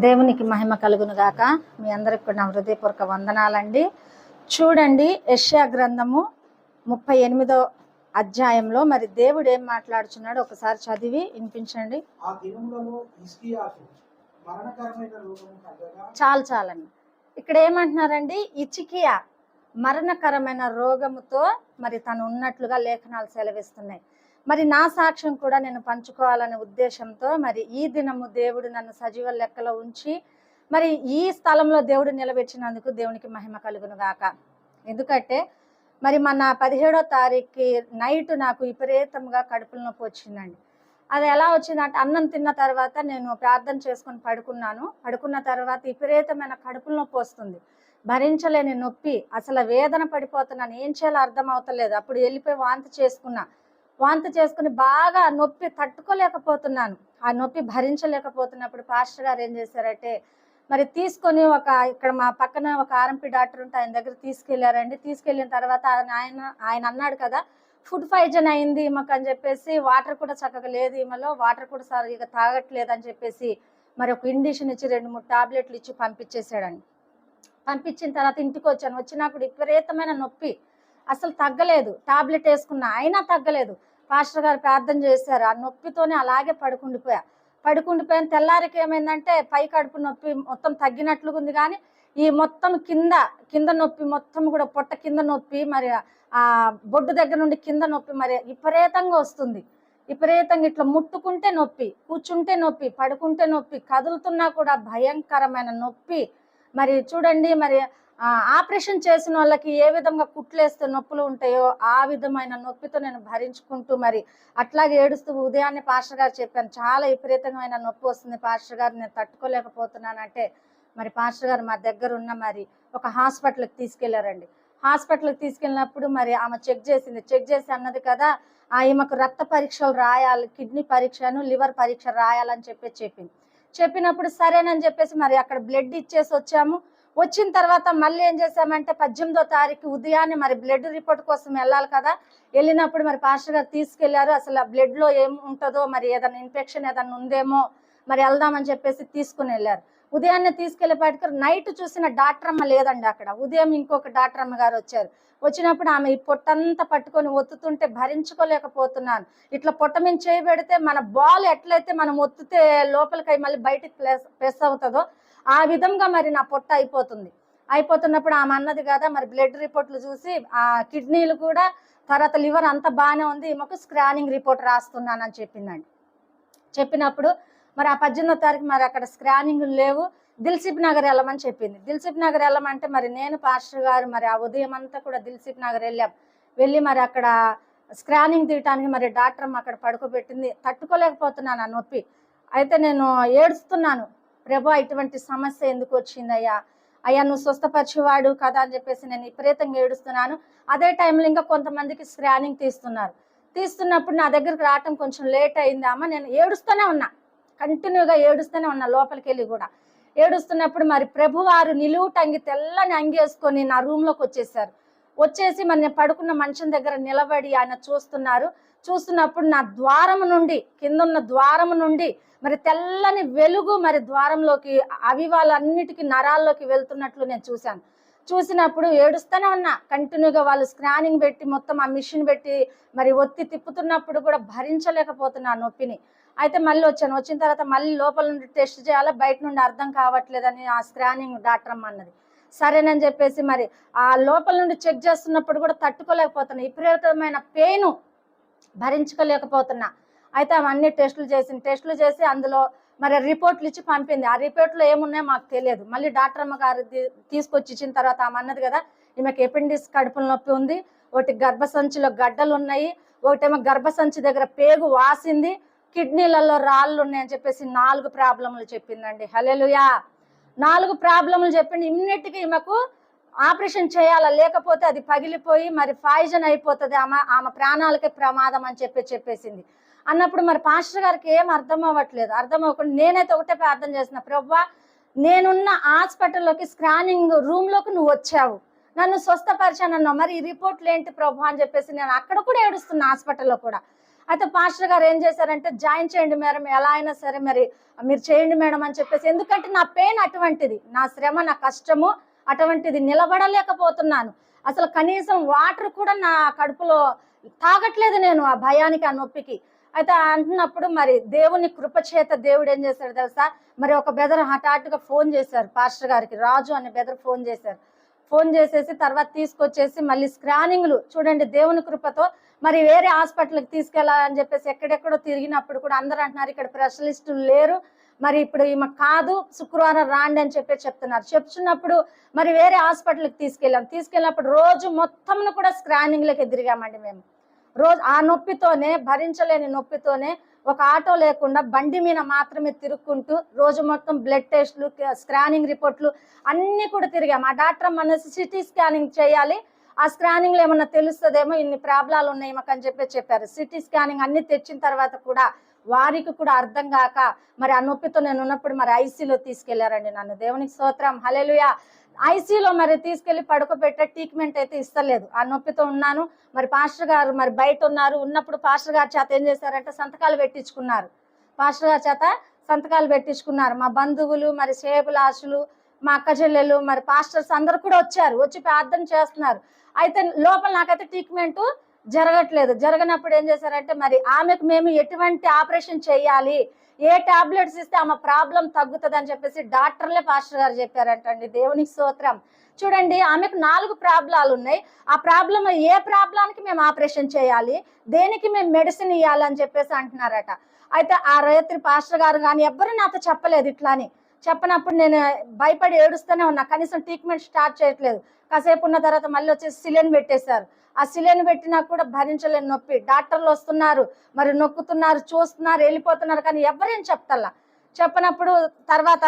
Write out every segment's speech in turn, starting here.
దేవునికి మహిమ కలుగును గాక. మీ అందరికి కూడా నా హృదయపూర్వక వందనాలండి. చూడండి, యెషయా గ్రంథము 38వ అధ్యాయంలో మరి దేవుడు ఏం మాట్లాడుచున్నాడో ఒకసారి చదివి వినిపించండి. ఆ దినములలో హిజ్కియాకు మరణకరమైన రోగము కలగగా చాలండి. ఇక్కడ ఏమంటున్నారండి? హిజ్కియా మరణకరమైన రోగముతో మరి తను ఉన్నట్లుగా లేఖనాలు సెలవిస్తున్నాయి. మరి నా సాక్ష్యం కూడా నేను పంచుకోవాలనే ఉద్దేశంతో మరి ఈ దినము దేవుడు నన్ను సజీవ లెక్కలో ఉంచి మరి ఈ స్థలంలో దేవుడు నిలబెట్టినందుకు దేవునికి మహిమ కలుగును గాక. ఎందుకంటే మరి మన 17వ తారీఖు నైట్ నాకు విపరీతంగా కడుపులో నొప్పి వచ్చిందండి. అది ఎలా వచ్చిందంటే, అన్నం తిన్న తర్వాత నేను ప్రార్థన చేసుకొని పడుకున్న తర్వాత విపరీతమైన కడుపులో నొప్పి వస్తుంది. భరించలేని నొప్పి, అసలు వేదన పడిపోతున్నాను, ఏం చేయాలో అర్థం అవుతలేదు. అప్పుడు వెళ్ళిపోయి వాంతి చేసుకుని బాగా నొప్పి తట్టుకోలేకపోతున్నాను. ఆ నొప్పి భరించలేకపోతున్నప్పుడు పాస్టర్ గారు ఏం చేశారంటే మరి తీసుకొని ఇక్కడ మా పక్కన ఒక ఆర్ఎంపీ డాక్టర్ ఉంటే ఆయన దగ్గర తీసుకెళ్లారండి. తీసుకెళ్ళిన తర్వాత ఆయన అన్నాడు కదా, ఫుడ్ పాయిజన్ అయింది ఈమెకు అని చెప్పేసి, వాటర్ కూడా చక్కగా లేదు, ఈమెలో వాటర్ కూడా సరిగా తాగట్లేదు అని చెప్పేసి మరి ఒక ఇండిషన్ ఇచ్చి 2-3 టాబ్లెట్లు ఇచ్చి పంపించేశాడండి. పంపించిన తర్వాత ఇంటికి వచ్చినప్పుడు విపరీతమైన నొప్పి, అసలు తగ్గలేదు. టాబ్లెట్ వేసుకున్నా అయినా తగ్గలేదు. పాస్టర్ గారు ప్రార్థన చేశారు. ఆ నొప్పితోనే అలాగే పడుకుండిపోయాను. తెల్లారికి ఏమైందంటే పై కడుపు నొప్పి మొత్తం తగ్గినట్లుగా ఉంది, కానీ ఈ మొత్తం కింద నొప్పి మొత్తం కూడా పొట్ట కింద నొప్పి, మరి ఆ బొడ్డు దగ్గర నుండి కింద నొప్పి మరి విపరీతంగా వస్తుంది. విపరీతంగా ఇట్లా ముట్టుకుంటే నొప్పి, కూర్చుంటే నొప్పి, పడుకుంటే నొప్పి, కదులుతున్నా కూడా భయంకరమైన నొప్పి. మరి చూడండి, మరి ఆపరేషన్ చేసిన వాళ్ళకి ఏ విధంగా కుట్లేస్తే నొప్పులు ఉంటాయో ఆ విధమైన నొప్పితో నేను భరించుకుంటూ మరి అట్లాగే ఏడుస్తూ ఉదయాన్నే పాస్టర్ గారు చెప్పాను, చాలా విపరీతమైన నొప్పి వస్తుంది పాస్టర్ గారు, నేను తట్టుకోలేకపోతున్నానంటే మరి పాస్టర్ గారు మా దగ్గర ఉన్న మరి ఒక హాస్పిటల్కి తీసుకెళ్లారండి. హాస్పిటల్కి తీసుకెళ్ళినప్పుడు మరి ఆమె చెక్ చేసి అన్నది కదా, ఈమెకు రక్త పరీక్షలు రాయాలి, కిడ్నీ పరీక్షను లివర్ పరీక్ష రాయాలని చెప్పినప్పుడు సరేనని చెప్పేసి మరి అక్కడ బ్లడ్ ఇచ్చేసి వచ్చాము. వచ్చిన తర్వాత మళ్ళీ ఏం చేసామంటే 18వ తారీఖు ఉదయాన్నే మరి బ్లడ్ రిపోర్ట్ కోసం వెళ్ళాలి కదా. వెళ్ళినప్పుడు మరి పాస్టర్ గారు తీసుకెళ్లారు. అసలు బ్లడ్ లో ఏం ఉంటుందో, మరి ఏదైనా ఇన్ఫెక్షన్ ఏదైనా ఉందేమో మరి వెళ్దామని చెప్పేసి తీసుకుని వెళ్ళారు. ఉదయాన్నే తీసుకెళ్లేపాటికి నైట్ చూసిన డాక్టర్ అమ్మ లేదండి అక్కడ. ఉదయం ఇంకొక డాక్టర్ అమ్మ గారు వచ్చారు. వచ్చినప్పుడు ఆమె ఈ పొట్టంతా పట్టుకొని ఒత్తుతుంటే భరించుకోలేకపోతున్నాను. ఇట్లా పొట్ట మీద చేయబెడితే మన బాల్ ఎట్లయితే మనం ఒత్తితే లోపలికి మళ్ళీ బయటికి ప్రెస్ అవుతుందో ఆ విధంగా మరి నా పొట్ట అయిపోతున్నప్పుడు ఆమె అన్నది కదా, మరి బ్లడ్ రిపోర్ట్లు చూసి ఆ కిడ్నీలు కూడా, తర్వాత లివర్ అంతా బాగానే ఉంది, ఈమెకు స్కానింగ్ రిపోర్ట్ రాస్తున్నానని చెప్పిందండి. చెప్పినప్పుడు మరి ఆ 18వ తారీఖు మరి అక్కడ స్కానింగ్ లేవు, దిల్సుఖ్ నగర్ వెళ్ళమని చెప్పింది. దిల్సుఖ్ నగర్ వెళ్ళమంటే మరి నేను పాస్టర్ గారు మరి ఆ ఉదయం అంతా కూడా దిల్సుఖ్ నగర్ వెళ్ళి మరి అక్కడ స్కానింగ్ తీయటానికి మరి డాక్టర్ అక్కడ పడుకోబెట్టింది. తట్టుకోలేకపోతున్నాను ఆ నొప్పి. అయితే నేను ఏడుస్తున్నాను, ప్రభా ఇటువంటి సమస్య ఎందుకు వచ్చిందయ్యా, నువ్వు స్వస్థపరిచేవాడు కదా అని చెప్పేసి నేను విపరీతంగా ఏడుస్తున్నాను. అదే టైంలో ఇంకా కొంతమందికి స్కానింగ్ తీస్తున్నప్పుడు నా దగ్గరికి రావటం కొంచెం లేట్ అయింది. నేను ఏడుస్తూనే ఉన్నా, కంటిన్యూగా ఏడుస్తూనే ఉన్నా. లోపలికి వెళ్ళి కూడా ఏడుస్తున్నప్పుడు మరి ప్రభువారు నిలువుటంగి తెల్లని అంగి వేసుకొని నా రూమ్లోకి వచ్చేసి మరి నేను పడుకున్న మంచం దగ్గర నిలబడి ఆయన చూస్తున్నప్పుడు నా కింద ద్వారము నుండి మరి తెల్లని వెలుగు మరి ద్వారంలోకి వాళ్ళన్నిటికీ నరాల్లోకి వెళ్తున్నట్లు నేను చూసినప్పుడు ఏడుస్తూనే ఉన్నా. కంటిన్యూగా వాళ్ళు స్కానింగ్ పెట్టి మొత్తం ఆ మిషన్ పెట్టి మరి ఒత్తి తిప్పుతున్నప్పుడు కూడా భరించలేకపోతున్నా నొప్పిని. అయితే మళ్ళీ వచ్చిన తర్వాత మళ్ళీ లోపల నుండి టెస్ట్ చేయాలి, బయట నుండి అర్థం కావట్లేదని ఆ స్కానింగ్ డాక్టర్ అమ్మ అన్నది. సరేనని చెప్పేసి మరి ఆ లోపల నుండి చెక్ చేస్తున్నప్పుడు కూడా తట్టుకోలేకపోతున్నా, విపరీతమైన పెయిన్ భరించుకోలేకపోతున్నా. అయితే అవన్నీ టెస్టులు చేసి అందులో మరి రిపోర్ట్లు ఇచ్చి పంపింది. ఆ రిపోర్ట్లో ఏమున్నాయో మాకు తెలియదు. మళ్ళీ డాక్టర్ అమ్మ గారు తీసుకొచ్చి ఇచ్చిన తర్వాత ఆమె అన్నది కదా, ఈమెకి ఎపెండిక్స్ కడుపుల నొప్పి ఉంది, ఒకటి గర్భసంచిలో గడ్డలు ఉన్నాయి, ఒకటేమో గర్భసంచి దగ్గర పేగు వాసింది, కిడ్నీలలో రాళ్ళు ఉన్నాయని చెప్పేసి 4 ప్రాబ్లములు చెప్పిందండి. హల్లెలూయా. 4 ప్రాబ్లములు చెప్పింది. ఇమ్మీడియట్గా ఈమెకు ఆపరేషన్ చేయాలా, లేకపోతే అది పగిలిపోయి మరి పాయిజన్ అయిపోతుంది, ఆమె ప్రాణాలకే ప్రమాదం అని చెప్పేసింది. అన్నప్పుడు మరి పాస్టర్ గారికి ఏం అర్థం అవ్వకుండా నేనైతే ఒకటే ప్రార్థన చేసిన, ప్రభువా నేనున్న హాస్పిటల్లోకి స్కానింగ్ రూమ్లోకి నువ్వు వచ్చావు, నన్ను స్వస్థపరిచానన్నావు, మరి ఈ రిపోర్ట్లు ఏంటి ప్రభు అని చెప్పేసి నేను అక్కడ కూడా ఏడుస్తున్నా. హాస్పిటల్లో కూడా అయితే పాస్టర్ గారు ఏం చేశారంటే జాయిన్ చేయండి మేడం, ఎలా అయినా సరే మరి మీరు చేయండి మేడం అని చెప్పేసి. ఎందుకంటే నా పెయిన్ అటువంటిది, నా శ్రమ, నా కష్టము అటువంటిది, నిలబడలేకపోతున్నాను. అసలు కనీసం వాటర్ కూడా నా కడుపులో తాగట్లేదు నేను, ఆ భయానికి, ఆ నొప్పికి. అయితే అంటున్నప్పుడు మరి దేవుని కృపచేత దేవుడు ఏం చేశాడు తెలుసా, మరి ఒక బెదర్ హఠాత్తుగా ఫోన్ చేశారు పాస్టర్ గారికి, రాజు అనే బెదర్ ఫోన్ చేశారు. ఫోన్ చేసేసి తర్వాత తీసుకొచ్చేసి మళ్ళీ స్కానింగ్లు చూడండి, దేవుని కృపతో మరి వేరే హాస్పిటల్కి తీసుకెళ్లాలని చెప్పేసి ఎక్కడెక్కడో తిరిగినప్పుడు కూడా అందరూ అంటున్నారు ఇక్కడ స్పెషలిస్టులు లేరు, మరి ఇప్పుడు ఈమె కాదు, శుక్రవారం రాండి అని చెప్తున్నారు. చెప్తున్నప్పుడు మరి వేరే హాస్పిటల్కి తీసుకెళ్ళినప్పుడు రోజు మొత్తంను కూడా స్కానింగ్లకి తిరిగామండి మేము. రోజు ఆ నొప్పితోనే, భరించలేని నొప్పితోనే ఒక ఆటో లేకుండా బండి మీద మాత్రమే తిరుక్కుంటూ రోజు మొత్తం బ్లడ్ టెస్ట్లు, స్కానింగ్ రిపోర్ట్లు అన్నీ కూడా తిరిగాము. ఆ డాక్టర్ మన సిటీ స్కానింగ్ చేయాలి, ఆ స్కానింగ్లో ఏమన్నా తెలుస్తుందేమో, ఇన్ని ప్రాబ్లాలు ఉన్నాయి మాకు అని చెప్పారు. సిటీ స్కానింగ్ అన్ని తెచ్చిన తర్వాత కూడా వారికి కూడా అర్థం కాక మరి ఆ నొప్పితో నేను ఉన్నప్పుడు మరి ఐసీలో తీసుకెళ్లారండి నన్ను. దేవునికి స్తోత్రం, హల్లెలూయా. ఐసీలో మరి తీసుకెళ్లి పడుకోబెట్టే ట్రీట్మెంట్ అయితే ఇస్తలేదు, ఆ నొప్పితో ఉన్నాను. మరి పాస్టర్ గారు మరి బయట ఉన్నప్పుడు పాస్టర్ గారి చేత ఏం చేశారంటే సంతకాలు పెట్టించుకున్నారు. పాస్టర్ గారి చేత సంతకాలు పెట్టించుకున్నారు. మా బంధువులు, మరి శ్రేయభిలాషులు, మా అక్క చెల్లెలు, మరి పాస్టర్స్ అందరు కూడా వచ్చి ప్రార్థన చేస్తున్నారు. అయితే లోపల నాకైతే ట్రీట్మెంట్ జరగనప్పుడు ఏం చేశారంటే మరి ఆమెకు మేము ఎటువంటి ఆపరేషన్ చేయాలి, ఏ టాబ్లెట్స్ ఇస్తే ఆమె ప్రాబ్లం తగ్గుతుంది అని చెప్పేసి డాక్టర్లే పాస్టర్ గారు చెప్పారంటండి. దేవునికి స్తోత్రం. చూడండి, ఆమెకు 4 ప్రాబ్లాలు ఉన్నాయి. ఆ ప్రాబ్లం, ఏ ప్రాబ్లానికి మేము ఆపరేషన్ చేయాలి, దేనికి మేము మెడిసిన్ ఇవ్వాలని చెప్పేసి అంటున్నారట. అయితే ఆ రాత్రి పాస్టర్ గారు కానీ ఎవ్వరూ నాతో చెప్పలేదు ఇట్లా అని. చెప్పినప్పుడు నేను భయపడి ఏడుస్తూనే ఉన్నా, కనీసం ట్రీట్మెంట్ స్టార్ట్ చేయట్లేదు. కాసేపు ఉన్న తర్వాత మళ్ళీ వచ్చేసి సిలిండర్ పెట్టేశారు. ఆ సిలిండర్ పెట్టినా కూడా భరించలేని నొప్పి. డాక్టర్లు వస్తున్నారు, మరి నొక్కుతున్నారు, చూస్తున్నారు, వెళ్ళిపోతున్నారు, కానీ ఎవరేం చెప్పనప్పుడు తర్వాత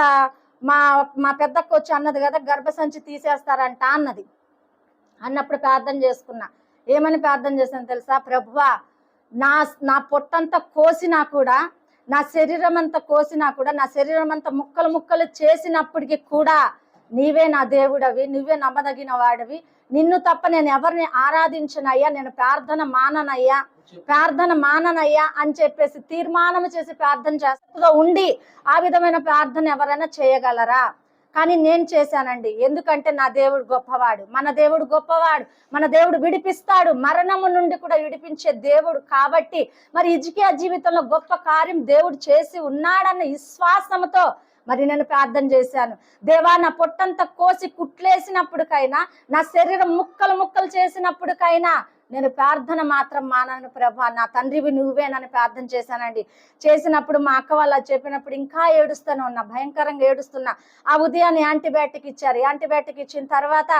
మా పెద్దక్క వచ్చి అన్నది కదా, గర్భసంచి తీసేస్తారంట అన్నప్పుడు ప్రార్థన చేసుకున్నా. ఏమని ప్రార్థన చేశాను తెలుసా, ప్రభువా నా పొట్టంతా కోసినా కూడా, నా శరీరం అంతా కోసినా కూడా, నా శరీరం అంతా ముక్కలు చేసినప్పటికీ కూడా నీవే నా దేవుడవి, నువ్వే నమ్మదగిన వాడివి, నిన్ను తప్ప నేను ఎవరిని ఆరాధించనయ్యా, నేను ప్రార్థన మాననయ్యా అని చెప్పేసి తీర్మానం చేసి ప్రార్థన చేస్తూ ఉండి, ఆ విధమైన ప్రార్థన ఎవరైనా చేయగలరా? కానీ నేను చేశానండి. ఎందుకంటే నా దేవుడు గొప్పవాడు, మన దేవుడు గొప్పవాడు, మన దేవుడు విడిపిస్తాడు, మరణము నుండి కూడా విడిపించే దేవుడు. కాబట్టి మరి హిజ్కియా జీవితంలో గొప్ప కార్యం దేవుడు చేసి ఉన్నాడన్న విశ్వాసంతో మరి నేను ప్రార్థన చేశాను. దేవా, నా పొట్టంతా కోసి కుట్లేసినప్పటికైనా, నా శరీరం ముక్కలు చేసినప్పటికైనా నేను ప్రార్థన మాత్రం మానను ప్రభా, నా తండ్రివి నువ్వేనని ప్రార్థన చేశానండి. చేసినప్పుడు మా అక్క వాళ్ళ చెప్పినప్పుడు ఇంకా ఏడుస్తూనే ఉన్నా, భయంకరంగా ఏడుస్తున్నా. ఆ ఉదయాన్ని యాంటీబయాటిక్ ఇచ్చారు. యాంటీబయాటిక్ ఇచ్చిన తర్వాత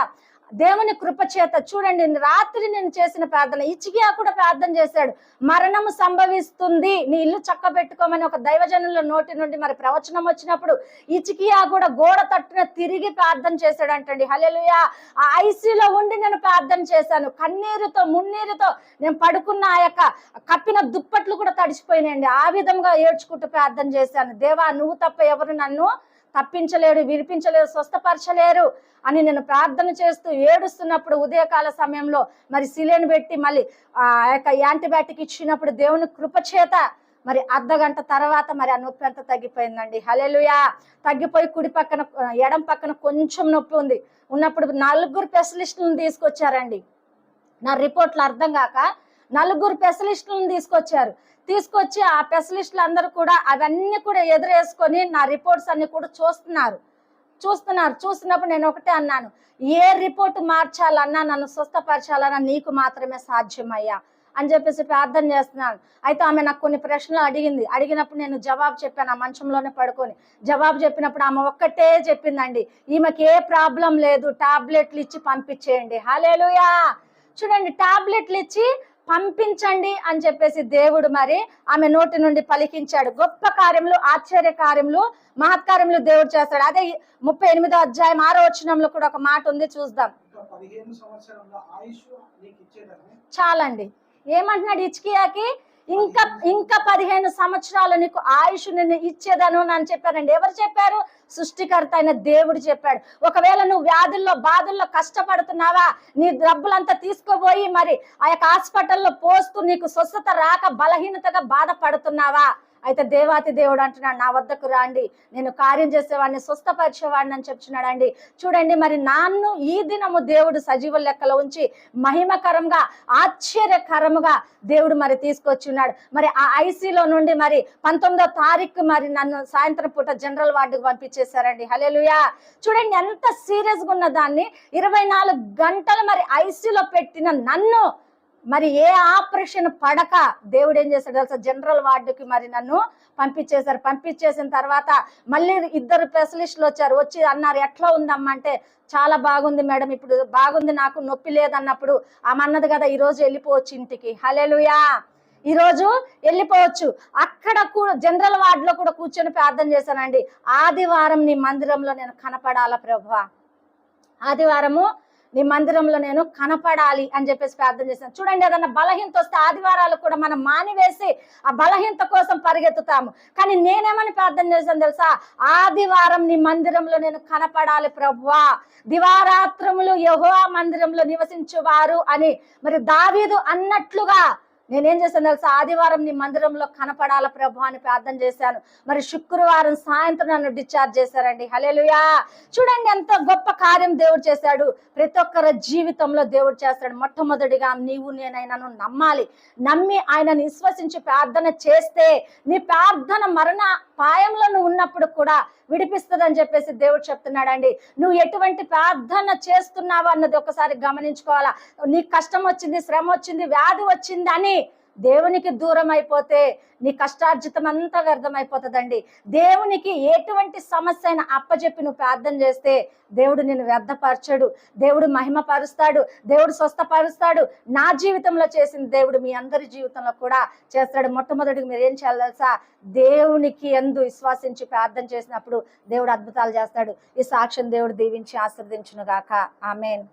దేవుని కృపచేత చూడండి, రాత్రి నేను చేసిన ప్రార్థన, హిజ్కియా కూడా ప్రార్థన చేశాడు. మరణము సంభవిస్తుంది, నీ ఇల్లు చక్క పెట్టుకోమని ఒక దైవజనుల నోటి నుండి మరి ప్రవచనం వచ్చినప్పుడు హిజ్కియా కూడా గోడ తట్టున తిరిగి ప్రార్థన చేశాడు అంటండి. హల్లెలూయా. ఆ ఐసీలో ఉండి నేను ప్రార్థన చేశాను. కన్నీరుతో, మున్నీరుతో నేను పడుకున్న ఆ యొక్క కప్పిన దుప్పట్లు కూడా తడిసిపోయినాయండి. ఆ విధంగా ఏడ్చుకుంటూ ప్రార్థన చేశాను. దేవా, నువ్వు తప్ప ఎవరు నన్ను తప్పించలేరు, విడిపించలేరు, స్వస్థపరచలేరు అని నేను ప్రార్థన చేస్తూ ఏడుస్తున్నప్పుడు ఉదయకాల సమయంలో మరి సిలిండర్ పెట్టి మళ్ళీ ఆ యొక్క యాంటీబయాటిక్ ఇచ్చినప్పుడు దేవుని కృపచేత మరి అర్ధగంట తర్వాత మరి ఆ నొప్పి అంతా తగ్గిపోయిందండి. హల్లెలూయా. తగ్గిపోయి కుడి పక్కన, ఎడం పక్కన కొంచెం నొప్పి ఉన్నప్పుడు 4 స్పెషలిస్టులను తీసుకొచ్చారండి. నా రిపోర్ట్లు అర్థం కాక 4 స్పెషలిస్టులను తీసుకొచ్చి ఆ స్పెషలిస్టులు అందరూ కూడా అవన్నీ కూడా ఎదురేసుకొని నా రిపోర్ట్స్ అన్ని కూడా చూస్తున్నప్పుడు నేను ఒకటే అన్నాను, ఏ రిపోర్ట్ మార్చాలన్నా, నన్ను స్వస్థపరచాలన్నా నీకు మాత్రమే సాధ్యమయ్యా అని చెప్పేసి ప్రార్థన చేస్తున్నాను. అయితే ఆమె నాకు కొన్ని ప్రశ్నలు అడిగినప్పుడు నేను జవాబు చెప్పాను, ఆ మంచంలోనే పడుకొని జవాబు చెప్పినప్పుడు ఆమె ఒక్కటే చెప్పిందండి, ఈమెకి ఏ ప్రాబ్లం లేదు, టాబ్లెట్లు ఇచ్చి పంపించేయండి. హల్లెలూయా. చూడండి, టాబ్లెట్లు ఇచ్చి పంపించండి అని చెప్పేసి దేవుడు మరి ఆమె నోటి నుండి పలికించాడు. గొప్ప కార్యములు, ఆశ్చర్య కార్యములు, మహత్కార్యములు దేవుడు చేస్తాడు. అదే 38వ అధ్యాయం 6వ వచనంలో కూడా ఒక మాట ఉంది, చూద్దాం. చాలండి. ఏమంటున్నాడు హిజ్కియాకి? ఇంకా 15 సంవత్సరాలు నీకు ఆయుష్ నేను ఇచ్చేదను అని చెప్పారండి. ఎవరు చెప్పారు? సృష్టికర్త అయిన దేవుడు చెప్పాడు. ఒకవేళ నువ్వు వ్యాధుల్లో బాధల్లో కష్టపడుతున్నావా, నీ డబ్బులంతా తీసుకోబోయి మరి ఆ యొక్క హాస్పిటల్లో పోస్తూ నీకు స్వస్థత రాక బలహీనతగా బాధపడుతున్నావా, అయితే దేవాతి దేవుడు అంటున్నాడు, నా వద్దకు రాండి, నేను కార్యం చేసేవాడిని, స్వస్థపరిచేవాడిని అని చెప్తున్నాడండి. చూడండి, మరి నాన్ను ఈ దినము దేవుడు సజీవుల లెక్కలో ఉంచి మహిమకరంగా ఆశ్చర్యకరముగా దేవుడు మరి తీసుకొచ్చున్నాడు. మరి ఆ ఐసీలో నుండి మరి 19వ తారీఖు మరి నన్ను సాయంత్రం పూట జనరల్ వార్డుకు పంపించేశారండి. హల్లెలూయా. చూడండి ఎంత సీరియస్ గా ఉన్న దాన్ని 24 గంటలు మరి ఐసీలో పెట్టిన నన్ను మరి ఏ ఆపరేషన్ పడక దేవుడు ఏం చేశాడు తెలుసా, జనరల్ వార్డుకి మరి నన్ను పంపించేశారు. పంపించేసిన తర్వాత మళ్ళీ 2 స్పెషలిస్టులు వచ్చి అన్నారు, ఎట్లా ఉందమ్మా అంటే, చాలా బాగుంది మేడం, ఇప్పుడు బాగుంది, నాకు నొప్పి లేదన్నప్పుడు ఆమె అన్నది కదా, ఈరోజు వెళ్ళిపోవచ్చు ఇంటికి. హల్లెలూయా. ఈరోజు వెళ్ళిపోవచ్చు. అక్కడ కూడా జనరల్ వార్డులో కూడా కూర్చొని ప్రార్థన చేశానండి. ఆదివారం నీ మందిరంలో నేను కనపడాలా ప్రభువా, ఆదివారము నీ మందిరంలో నేను కనపడాలి అని చెప్పేసి ప్రార్థన చేశాను. చూడండి, ఏదన్నా బలహీనత వస్తే ఆదివారాలు కూడా మనం మానివేసి ఆ బలహీనత కోసం పరిగెత్తుతాము. కానీ నేనేమని ప్రార్థన చేశాను తెలుసా, ఆదివారం నీ మందిరంలో నేను కనపడాలి ప్రభువా, దివారాత్రములు యెహోవా మందిరంలో నివసించువారు అని మరి దావీదు అన్నట్లుగా నేనేం చేశాను తెలుసా, ఆదివారం నీ మందిరంలో కనపడాల ప్రభు అని ప్రార్థన చేశాను. మరి శుక్రవారం సాయంత్రం నన్ను డిశ్చార్జ్ చేశారండి. హల్లెలూయా. చూడండి ఎంత గొప్ప కార్యం దేవుడు చేశాడు. ప్రతి ఒక్కరి జీవితంలో దేవుడు చేస్తాడు. మొట్టమొదటిగా నీవు నేనైనాను నమ్మాలి. నమ్మి ఆయనను విశ్వసించి ప్రార్థన చేస్తే నీ ప్రార్థన మరణ పాయంలో నువ్వు ఉన్నప్పుడు కూడా విడిపిస్తుందని చెప్పేసి దేవుడు చెప్తున్నాడండి. నువ్వు ఎటువంటి ప్రార్థన చేస్తున్నావు అన్నది ఒకసారి గమనించుకోవాలా. నీకు కష్టం వచ్చింది, శ్రమ వచ్చింది, వ్యాధి వచ్చింది అని దేవునికి దూరం అయిపోతే నీ కష్టార్జితం అంతా వ్యర్థమైపోతుందండి. దేవునికి ఎటువంటి సమస్య అయినా అప్పచెప్పి నువ్వు ప్రార్థన చేస్తే దేవుడు నిన్ను వ్యర్థపరచడు, దేవుడు మహిమపరుస్తాడు, దేవుడు స్వస్థపరుస్తాడు. నా జీవితంలో చేసిన దేవుడు మీ అందరి జీవితంలో కూడా చేస్తాడు. మొట్టమొదటిగా మీరు ఏం చేయాలి తెలుసా, దేవునికి యందు విశ్వాసించి ప్రార్థన చేసినప్పుడు దేవుడు అద్భుతాలు చేస్తాడు. ఈ సాక్ష్యం దేవుడు దీవించి ఆశీర్వదించును గాక. ఆమేన్.